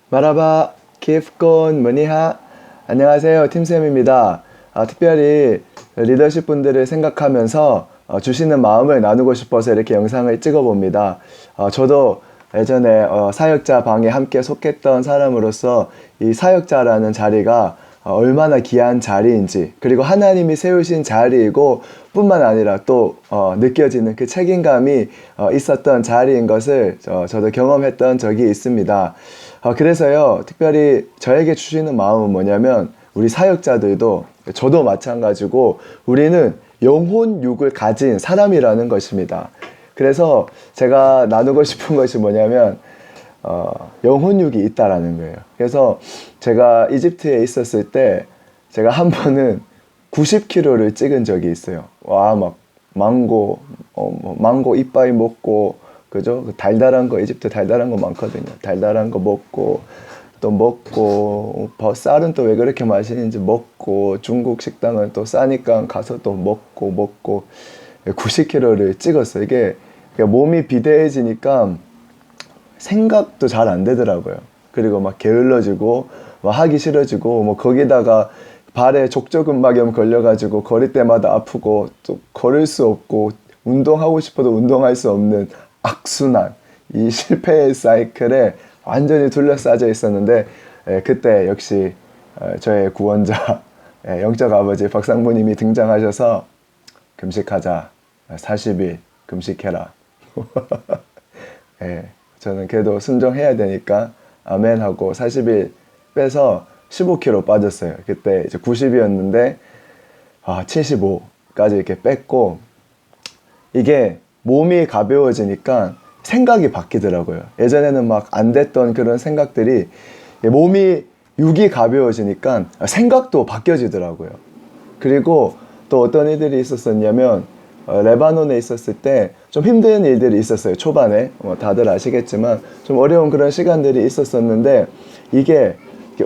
마라바 키프콘 머니하. 안녕하세요, 팀쌤입니다. 특별히 리더십 분들을 생각하면서 주시는 마음을 나누고 싶어서 이렇게 영상을 찍어봅니다. 저도 예전에 사역자 방에 함께 속했던 사람으로서 이 사역자라는 자리가 얼마나 귀한 자리인지, 그리고 하나님이 세우신 자리이고 뿐만 아니라 또 느껴지는 그 책임감이 있었던 자리인 것을 저도 경험했던 적이 있습니다. 그래서요, 특별히 저에게 주시는 마음은 뭐냐면, 우리 사역자들도, 저도 마찬가지고 우리는 영혼육을 가진 사람이라는 것입니다. 그래서 제가 나누고 싶은 것이 뭐냐면 영혼육이 있다라는 거예요. 그래서 제가 이집트에 있었을 때 제가 한 번은 90kg를 찍은 적이 있어요. 와, 막 망고 이빠이 먹고, 그죠? 그 달달한 거, 이집트 달달한 거 많거든요. 달달한 거 먹고, 또 먹고, 쌀은 또 왜 그렇게 맛있는지 먹고, 중국 식당은 또 싸니까 가서 또 먹고 90kg를 찍었어요. 이게 몸이 비대해지니까 생각도 잘 안 되더라고요. 그리고 막 게을러지고 막 하기 싫어지고, 뭐 거기다가 발에 족저근막염 걸려가지고 걸을 때마다 아프고, 또 걸을 수 없고 운동하고 싶어도 운동할 수 없는 악순환, 이 실패의 사이클에 완전히 둘러싸여 있었는데, 그때 역시 저의 구원자, 영적 아버지 박상무님이 등장하셔서 금식하자, 40일 금식해라. 저는 그래도 순종해야 되니까 아멘 하고 40일 빼서 15kg 빠졌어요. 그때 이제 90이었는데 75까지 이렇게 뺐고, 이게 몸이 가벼워지니까 생각이 바뀌더라고요. 예전에는 막 안 됐던 그런 생각들이, 몸이 육이 가벼워지니까 생각도 바뀌어지더라고요. 그리고 또 어떤 일들이 있었었냐면, 레바논에 있었을 때 좀 힘든 일들이 있었어요. 초반에 다들 아시겠지만 좀 어려운 그런 시간들이 있었었는데, 이게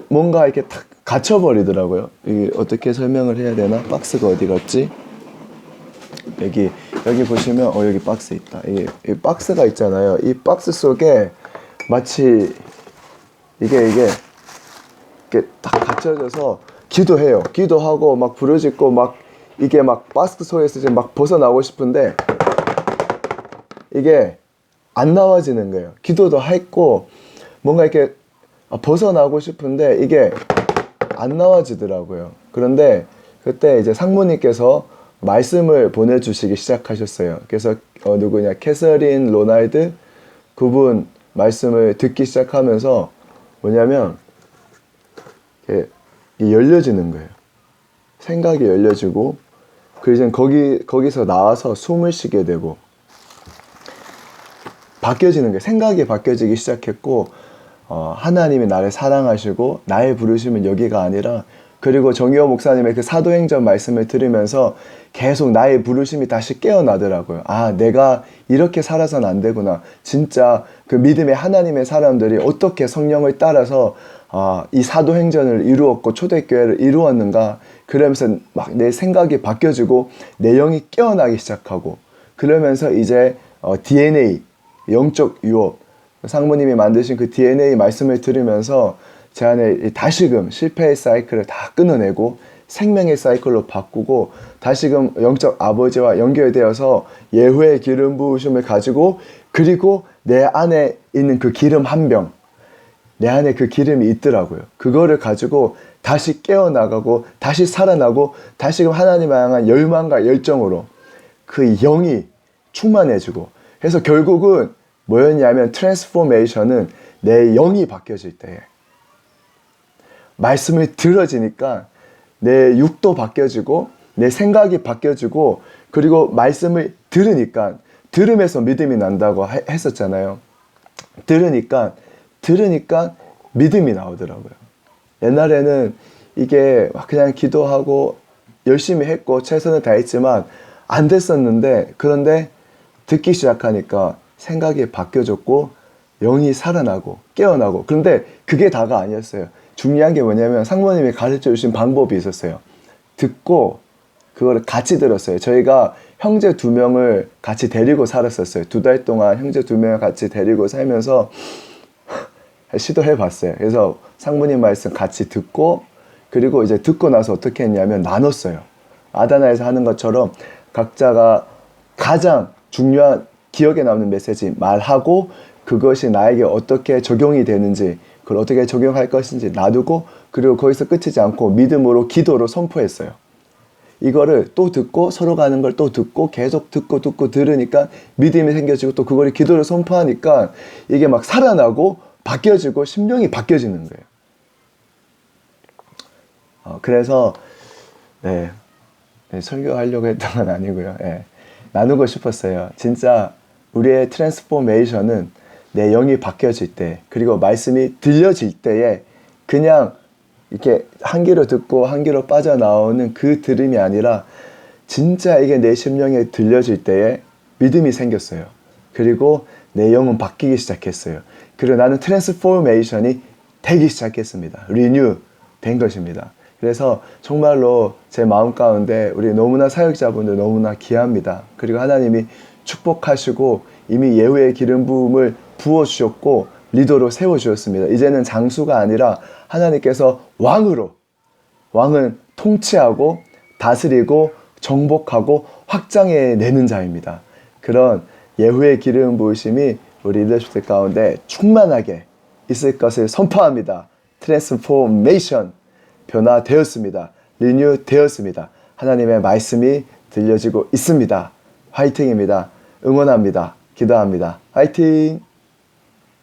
뭔가 이렇게 탁 갇혀버리더라고요. 이게 어떻게 설명을 해야 되나? 박스가 어디 갔지? 여기 보시면 여기 박스 있다. 이 박스가 있잖아요. 이 박스 속에 마치 이게 이렇게 딱 갇혀져서 기도해요. 기도하고 막 부르짖고 막 이게 막 박스 속에서 지금 막 벗어나고 싶은데 이게 안 나와지는 거예요. 기도도 했고 뭔가 이렇게 벗어나고 싶은데 이게 안 나와지더라고요. 그런데 그때 이제 상무님께서 말씀을 보내주시기 시작하셨어요. 그래서 누구냐, 캐서린 로날드 그분 말씀을 듣기 시작하면서 뭐냐면 이게 열려지는 거예요. 생각이 열려지고, 그래서 거기서 나와서 숨을 쉬게 되고 바뀌어지는 거예요. 생각이 바뀌어지기 시작했고, 하나님이 나를 사랑하시고 나의 부르심은 여기가 아니라, 그리고 정의호 목사님의 그 사도행전 말씀을 들으면서 계속 나의 부르심이 다시 깨어나더라고요. 내가 이렇게 살아서는 안 되구나. 진짜 그 믿음의 하나님의 사람들이 어떻게 성령을 따라서 이 사도행전을 이루었고 초대교회를 이루었는가. 그러면서 막 내 생각이 바뀌어지고 내 영이 깨어나기 시작하고, 그러면서 이제 DNA, 영적 유업, 상무님이 만드신 그 DNA 말씀을 들으면서 제 안에 다시금 실패의 사이클을 다 끊어내고 생명의 사이클로 바꾸고, 다시금 영적 아버지와 연결되어서 예후의 기름 부으심을 가지고, 그리고 내 안에 있는 그 기름 한 병, 내 안에 그 기름이 있더라고요. 그거를 가지고 다시 깨어나가고 다시 살아나고 다시금 하나님을 향한 열망과 열정으로 그 영이 충만해지고, 그래서 결국은 뭐였냐면 트랜스포메이션은 내 영이 바뀌어질 때에 말씀을 들어지니까 내 육도 바뀌어지고 내 생각이 바뀌어지고, 그리고 말씀을 들으니까, 들음에서 믿음이 난다고 했었잖아요. 들으니까 믿음이 나오더라고요. 옛날에는 이게 그냥 기도하고 열심히 했고 최선을 다했지만 안 됐었는데, 그런데 듣기 시작하니까 생각이 바뀌어졌고 영이 살아나고 깨어나고. 그런데 그게 다가 아니었어요. 중요한 게 뭐냐면 상무님이 가르쳐 주신 방법이 있었어요. 듣고 그거를 같이 들었어요. 저희가 형제 2명을 같이 데리고 살았었어요. 2달 동안 형제 2명을 같이 데리고 살면서 시도해 봤어요. 그래서 상무님 말씀 같이 듣고, 그리고 이제 듣고 나서 어떻게 했냐면 나눴어요. 아다나에서 하는 것처럼 각자가 가장 중요한 기억에 남는 메시지 말하고, 그것이 나에게 어떻게 적용이 되는지, 그걸 어떻게 적용할 것인지 놔두고, 그리고 거기서 끝이지 않고 믿음으로 기도로 선포했어요. 이거를 또 듣고, 서로가 하는 걸 또 듣고, 계속 듣고 들으니까 믿음이 생겨지고, 또 그걸 기도로 선포하니까 이게 막 살아나고 바뀌어지고 심령이 바뀌어지는 거예요. 그래서 설교하려고 했던 건 아니고요. 나누고 싶었어요. 진짜 우리의 트랜스포메이션은 내 영이 바뀌어질 때, 그리고 말씀이 들려질 때에 그냥 이렇게 한 귀로 듣고 한 귀로 빠져나오는 그 들음이 아니라, 진짜 이게 내 심령에 들려질 때에 믿음이 생겼어요. 그리고 내 영은 바뀌기 시작했어요. 그리고 나는 트랜스포메이션이 되기 시작했습니다. 리뉴 된 것입니다. 그래서 정말로 제 마음 가운데 우리 너무나 사역자분들 너무나 귀합니다. 그리고 하나님이 축복하시고 이미 예후의 기름 부음을 부어주셨고 리더로 세워주셨습니다. 이제는 장수가 아니라 하나님께서 왕은 통치하고 다스리고 정복하고 확장해내는 자입니다. 그런 예후의 기름 부으심이 우리 리더십들 가운데 충만하게 있을 것을 선포합니다. 트랜스포메이션 변화되었습니다. 리뉴 되었습니다. 하나님의 말씀이 들려지고 있습니다. 화이팅입니다. 응원합니다. 기도합니다. 화이팅!